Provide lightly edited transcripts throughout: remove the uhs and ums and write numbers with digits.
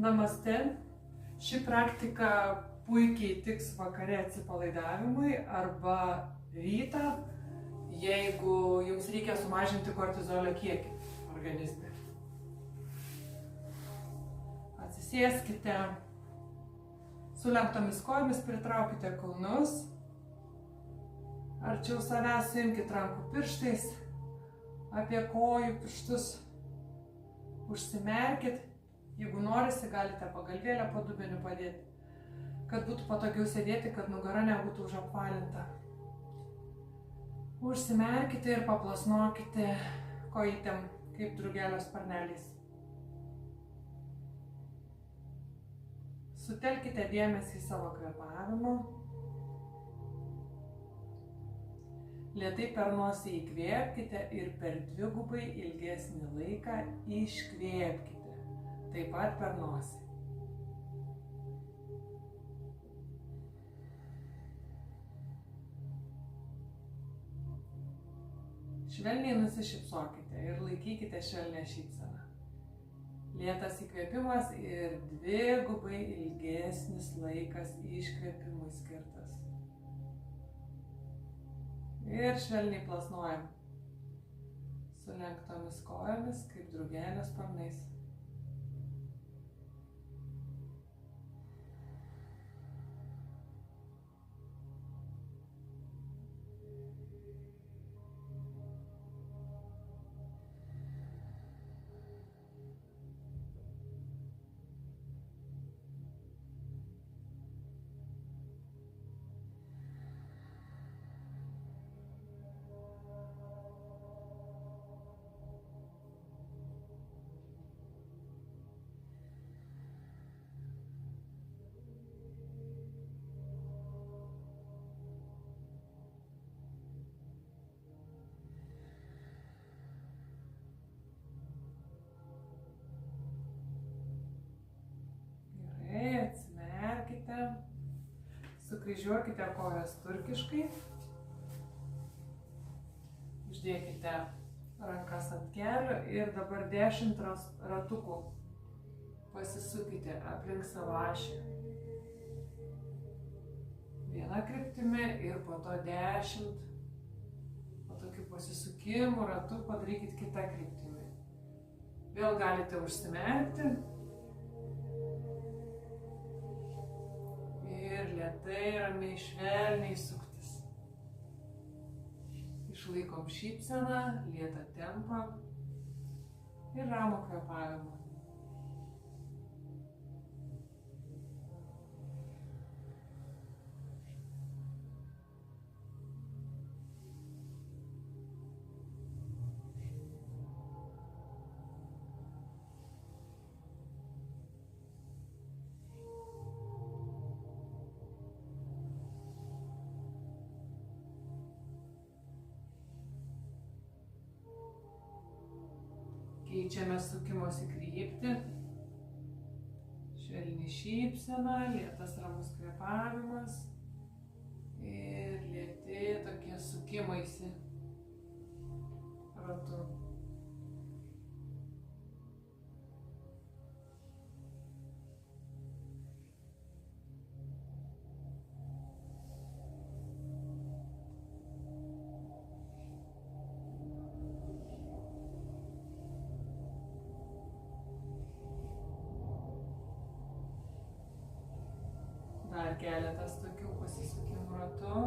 Namaste. Ši praktika puikiai tiks vakare atsipalaidavimui arba rytą, jeigu jums reikia sumažinti kortizolio kiekį organizme. Atsisėskite, sulenktomis kojomis pritraukite kulnus, arčiau savęs suimkite rankų pirštais apie kojų pirštus, užsimerkit. Jeigu norisi, galite pagalvėlę po dubeniu padėti, kad būtų patogiau sėdėti, kad nugara nebūtų užapvalinta. Užsimerkite ir paplasnokite kojytėm kaip drugelio sparneliais. Sutelkite dėmesį į savo kvėpavimą. Lėtai per nosį įkvėpkite ir per dvigubai ilgesnį laiką iškvėpkite. Taip pat per nosį. Švelniai nusišypsokite ir laikykite švelnią šypseną. Lėtas įkvėpimas ir dvigubai ilgesnis laikas iškvėpimui skirtas. Ir švelniai plasnojam sulenktomis kojomis kaip drugelio sparnais. Sukryžiuokite kojas turkiškai, uždėkite rankas ant kelių ir dabar 10 ratukų pasisukite aplink savo ašį. Viena kryptimi ir po to 10 po tokių pasisukimų ratų padarykit kitą kryptimį. Vėl galite užsimerkti. Ir lėtai, ramiai, švelniai suktis. Išlaikom šypseną, lėtą tempą ir ramų kvėpavimą. Keičiame sukimosi kryptį, švelni šypsena, lėtas ramus kvėpavimas ir lėti tokie sukimaisi ratu. Dar keletas tokių pasisukimų ratu.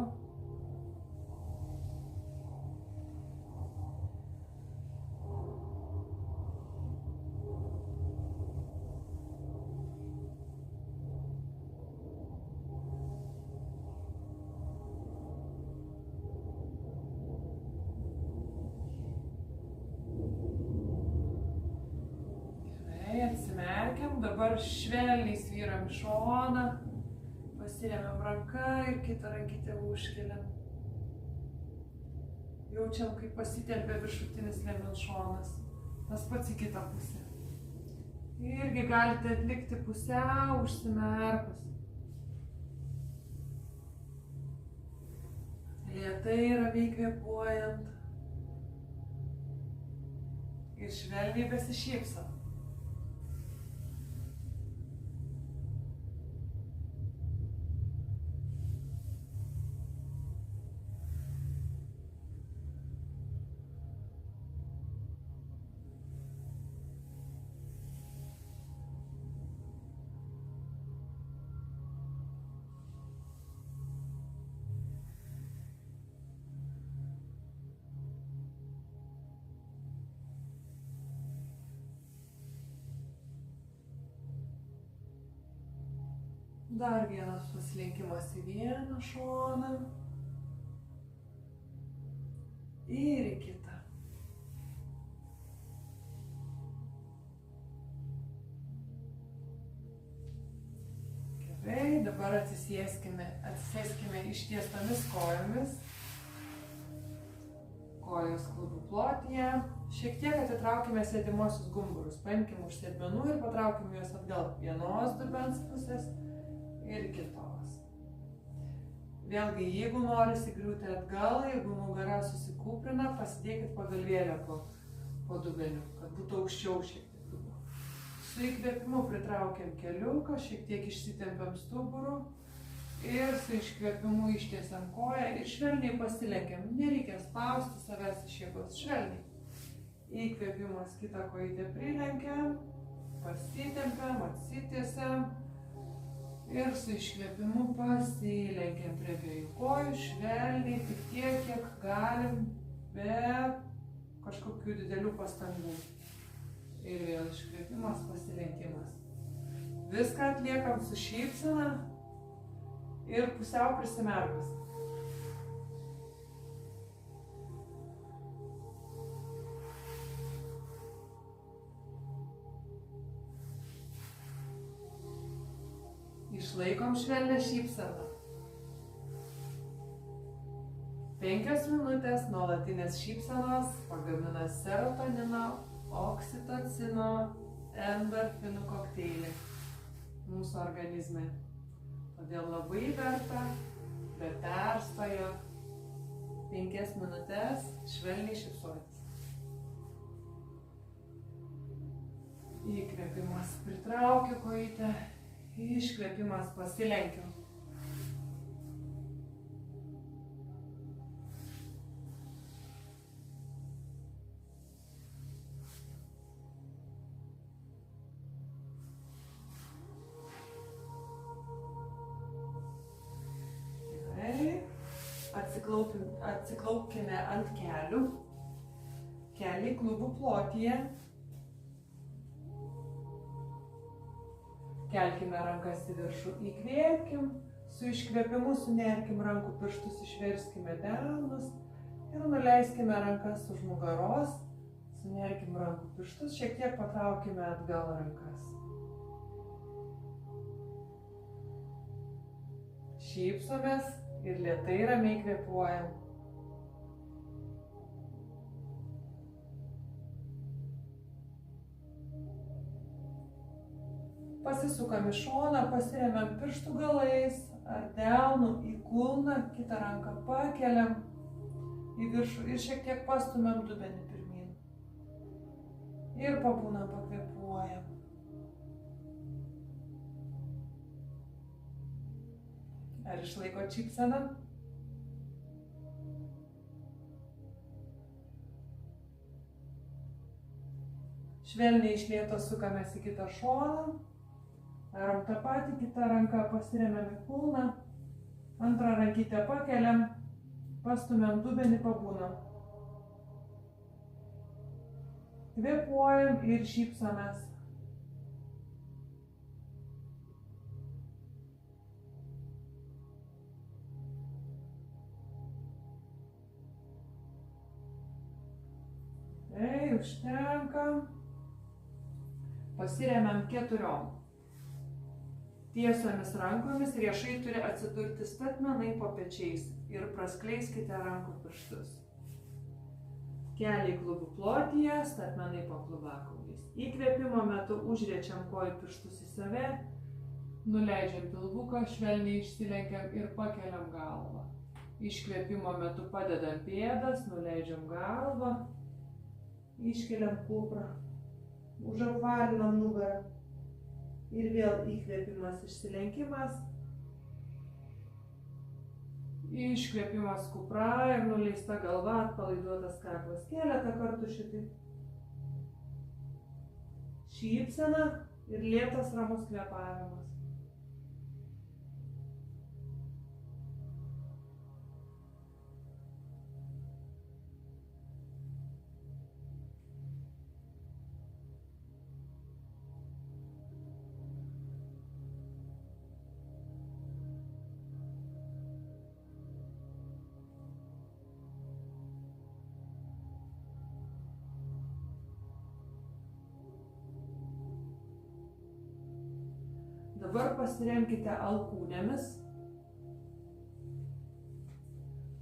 Gerai, atsimerkiam, dabar švelniai svyram į šoną. Pasiremiam ranką ir kitą rankytę užkeliam. Jaučiam, kaip pasitelpia viršutinis liemens šonas. Tas pats į kitą pusę. Irgi galite atlikti pusiau užsimerkus. Lėtai ramiai kvėpuojant. Ir švelniai besišypsant. Dar vienas pasilenkimas į vieną šoną ir į kitą. Gerai, dabar atsisėskime ištiestomis kojomis. Kojos klubų plotyje. Šiek tiek atitraukime sėdimuosius gumburus. Paimkime už sėdmenų ir patraukime juos atgal vienos dubens pusės ir kitos. Vėlgi, jeigu norisi griūti atgal, jeigu nugara susikūprina, pasidėkit pagalvėlę po dubeniu, kad būtų aukščiau šiek tiek dubų. Su įkvėpimu pritraukiam keliuką, šiek tiek išsitempiam stuburų ir su iškvėpimu ištiesiam koją ir švelniai pasilenkiam. Nereikia spausti savęs iš jėgos, švelniai. Įkvėpimas kitą kojytę prilenkiam, pasitempiam, atsitiesiam ir su iškvėpimu pasilenkiam prie abiejų kojų, švelniai, tik tiek, kiek galim, be kažkokių didelių pastangų. Ir vėl iškvėpimas, pasilenkimas. Viską atliekam su šypsena ir pusiau prisimerkus. Išlaikom švelnią šypseną. 5 minutės nuolatinės šypsenos pagamina serotonino, oksitocino, endorfinų kokteilį mūsų organizme. Todėl labai verta, be perstojo 5 minutės švelniai šypsotis. Įkvėpimas pritraukia kojytę, iškvėpimas pasilenkiu. Atsiklaupkime ant kelių, keliai klubų plotyje. Kelkime rankas į viršų, įkvėpkim, su iškvėpimu sunerkim rankų pirštus, išverskime delnus ir nuleiskime rankas už nugaros, sunerkim rankų pirštus, šiek tiek patraukime atgal rankas. Šypsomės ir lėtai ramiai kvėpuojam. Pasisukam į šoną, pasiremiam pirštų galais ar delnų į kulną, kitą ranką pakeliam į viršų ir šiek tiek pastumiam dubenį pirmyn. Ir pabūnam, pakvėpuojam. Ar išlaikot šypseną? Švelniai iš lėto sukamės į kitą šoną. Darom tą patį, kitą ranką pasiremiam į kulną, antrą rankytę pakeliam, pastumiam dubenį, pabūnam. Kvėpuojam ir šypsomės. Užtenka. Pasiremiam 4. Tiesiomis rankomis riešai turi atsidurti statmenai po pečiais ir praskleiskite rankų pirštus. Keliai klubų plotyje, statmenai po klubakauliais. Įkvėpimo metu užriečiam kojų pirštus į save, nuleidžiam pilvuką, švelniai išsilenkiam ir pakeliam galvą. Iškvėpimo metu padedam pėdas, nuleidžiam galvą, iškeliam kuprą, užapvalinam nugarą. Ir vėl įkvėpimas, išsilenkimas, iškvėpimas kupra ir nuleista galva, atpalaiduotas kaklas. Keletą kartų šitaip. Šypsena ir lėtas ramus kvėpavimas. pasiremkite alkūnėmis.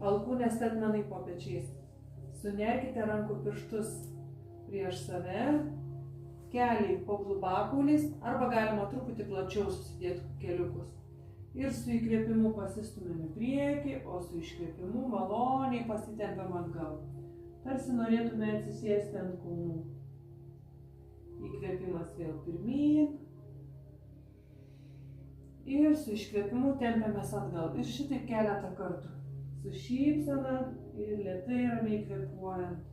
Alkūnės statmenai po pečiais. Sunerkite rankų pirštus prieš save, keliai po klubakauliais, arba galima truputį plačiau susidėti keliukus. Ir su įkvėpimu pasistumėm į priekį, o su iškvėpimu maloniai pasitempiam atgal. Tarsi norėtume atsisėsti ant kulnų. Įkvėpimas vėl pirmyn. Ir su iškvėpimu tempiamės atgal. Ir šitaip keletą kartų. Su šypsena ir lėtai ramiai kvėpuojant.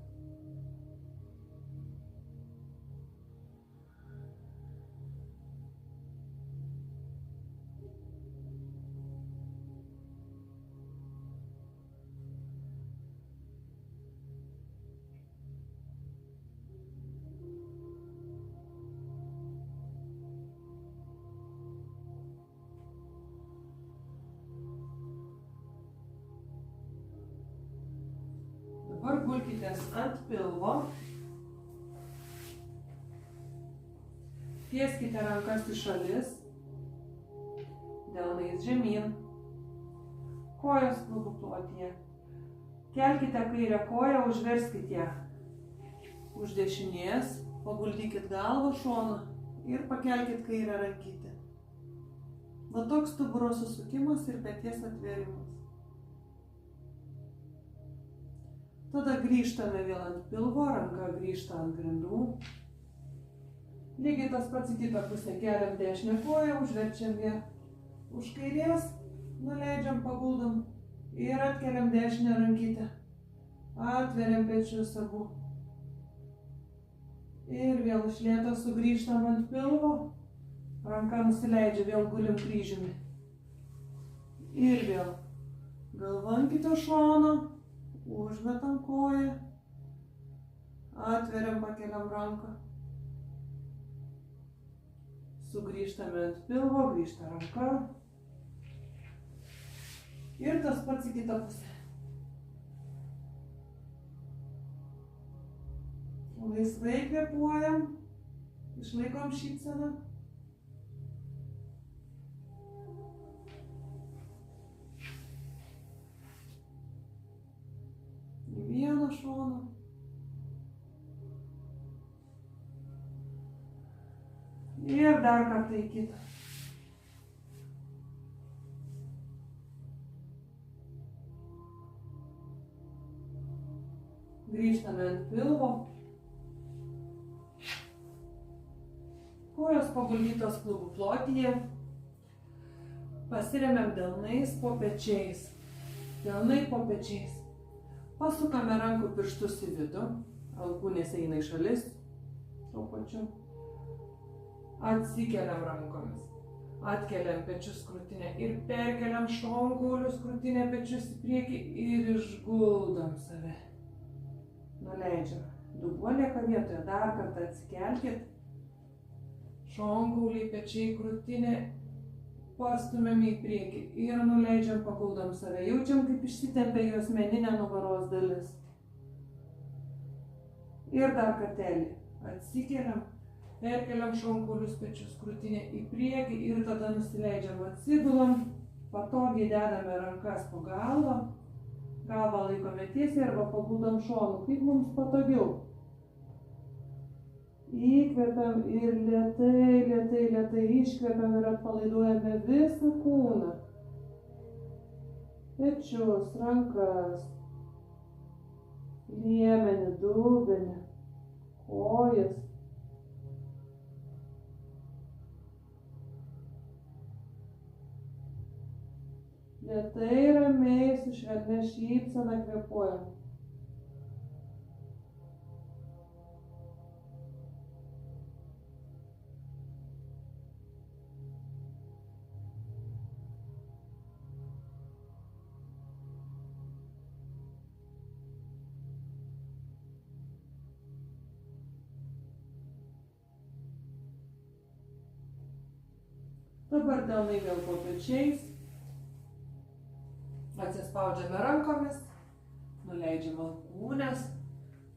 Dabar gulkitės ant pilvo. Tieskite rankas į šalis. Delnais žemyn. Kojos klubų plotyje. Kelkite kairę koją, užverskite ją už dešinės. Paguldykit galvą šoną ir pakelkit kairę rankytę. Va toks stuburo susukimas ir peties atvėrimas. Tada grįžtame vėl ant pilvo, ranka grįžta ant grindų. Lygiai tas pats į kitą pusę. Keliam dešinę koją, užverčiam ją už kairės, nuleidžiam, paguldam ir atkeliam dešinę rankytę. Atveriam pečius abu. Ir vėl iš lėto sugrįžtam ant pilvo. Ranka nusileidžia, vėl gulim kryžiumi. Ir vėl galva ant kito šono. Užmetam koją, atveriam, pakeliam ranką, sugrįžtame ant pilvo, grįžta ranka ir tas pats į kitą pusę. Laisvai kvėpuojam, išlaikom šypseną. Vieną šoną. Ir dar kartą į kitą. Grįžtame ant pilvo. Kojos paguldytos klubų plotyje. Pasiremiam delnais po pečiais. Delnai po pečiais. Pasukame rankų pirštus į vidų, alkūnės eina į šalis, tuo pačiu. Atsikeliam rankomis, atkeliam pečius krūtinę ir perkeliam šonkaulius krūtinę pečius į priekį ir išguldam save. Nuleidžiam. Dubuo lieka vietoje, dar kartą atsikelkit. Šonkauliai, pečiai, krūtinė. Pastumiam į priekį ir nuleidžiam, paguldam save. Jaučiam, kaip išsitempia juosmeninė nugaros dalis. Ir dar kartelį. Atsikeliam, perkeliam šonkaulius, pečius, krūtinę į priekį ir tada nusileidžiam, atsigulam. Patogiai dedame rankas po galvą. Galvą laikome tiesiai arba paguldam šonu, kaip mums patogiau. Įkvepiam ir lėtai iškvepiam ir atpalaiduojame visą kūną. Pečius, rankas, liemenį, dubenį, kojas. Lėtai, ramiai, su švelnia šypsena kvėpuojam. Dabar delnai vėl po pečiais. Atsispaudžiame rankomis, nuleidžiam alkūnes,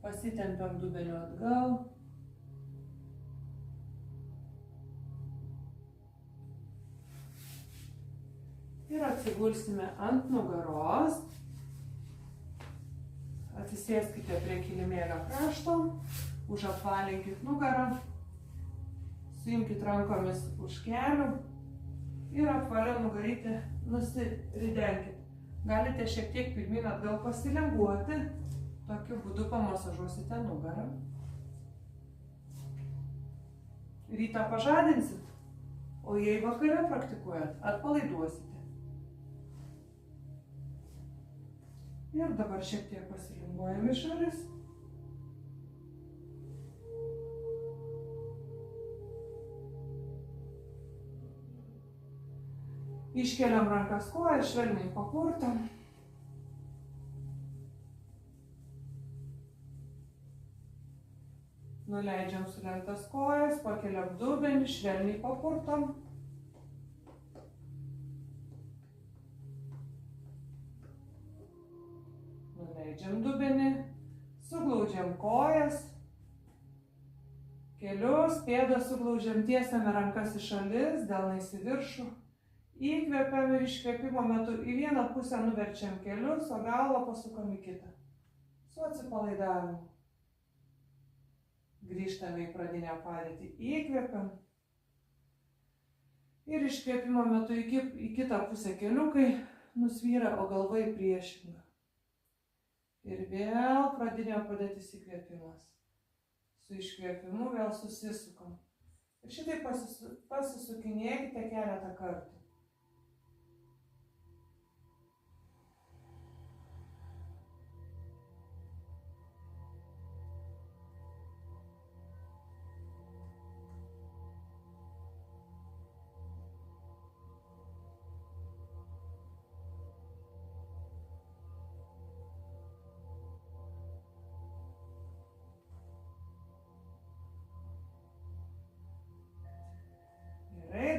pasitempiam dubeniu atgal. Ir atsigulsime ant nugaros. Atsisėskite prie kilimėlio krašto, užapvalinkit nugarą, suimkit rankomis už kelių ir apvalę nugarytę nusiridenkit. Galite šiek tiek pirmyn atgal pasilenguoti, tokiu būdu pamasažuosite nugarą. Rytą pažadinsit, o jei vakare praktikuojat, atpalaiduosite. Ir dabar šiek tiek pasilinguojam į šalis. Iškeliam rankas kojas, švelniai papurtam. Nuleidžiam sulenktas kojas, pakeliam dubenį, švelniai papurtam. Nuleidžiam dubenį, suglaudžiam kojas, kelius, pėdas suglaudžiam, tiesiame rankas į šalis, delnais į viršų. Įkvepiam ir iškvėpimo metu į vieną pusę nuverčiam kelius, o galvą pasukam į kitą. Su atsipalaidavimu. Grįžtame į pradinę padėtį, įkvepiam. Ir iškvėpimo metu į kitą pusę keliukai nusvyra, o galva į priešingą. Ir vėl pradinė padėtis įkvėpimas. Su iškvėpimu vėl susisukam. Ir šitai pasisukinėkite keletą kartų.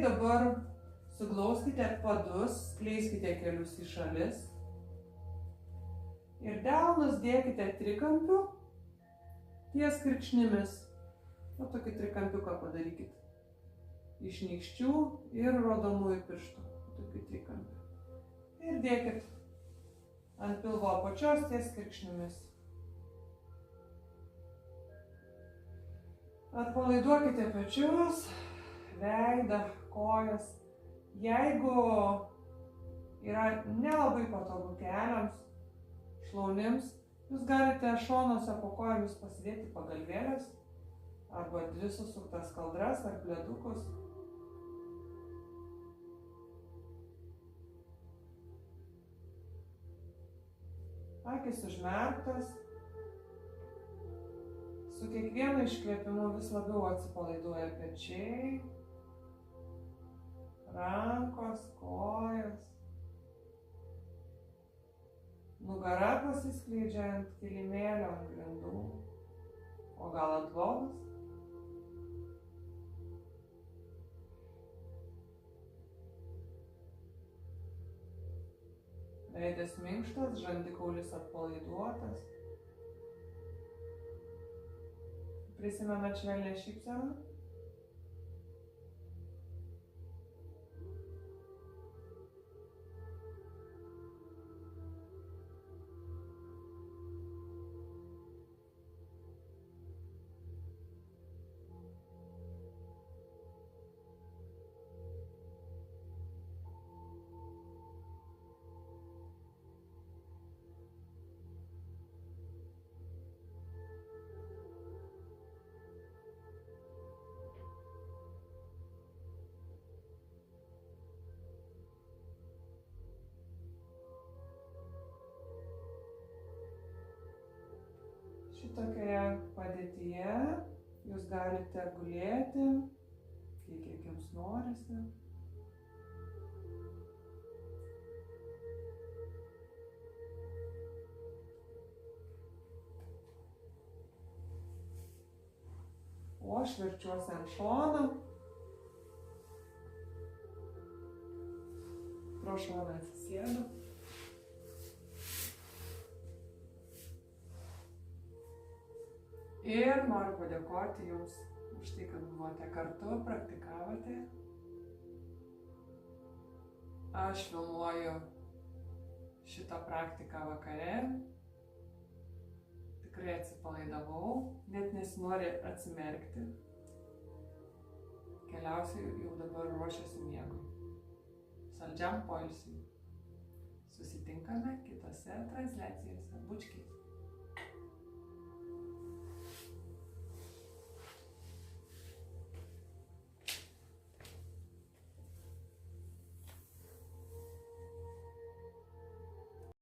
Dabar suglauskite padus, skleiskite kelius į šalis ir delnus dėkite trikampiu ties kirkšnimis. O tokį trikampiuką padarykit iš nykščių ir rodomųjų pirštų. Tokį trikampį. Ir dėkit ant pilvo apačios ties kirkšnimis. Atpalaiduokite pečius, veidą, kojas. Jeigu yra nelabai patogu keliams, šlaunims, jūs galite šonuose po kojomis pasidėti pagalvėlės arba dvi susuktas kaldras ar pledukus. Akis užmerktas. Su kiekvienu iškvėpimu vis labiau atsipalaiduoja pečiai, rankos, kojos. Nugara pasiskleidžia ant kilimėlio, ant grindų, o gal ant lovos. Veidas minkštas, žandikaulis atpalaiduotas. Prisimenat švelnią šypseną? Šitokioje padėtyje jūs galite gulėti, kiek jums norisi. O aš verčiuosi ant šono. Pro šoną atsisėdu. Ir noriu padėkoti jums už tai, kad buvote kartu, praktikavote. Aš filmuoju šitą praktiką vakare. Tikrai atsipalaidavau, net nesinori atsimerkti. Keliausiu jau dabar ruošiuosi miegui. Saldžiam poilsiui. Susitinkame kitose transliacijose. Bučkiais.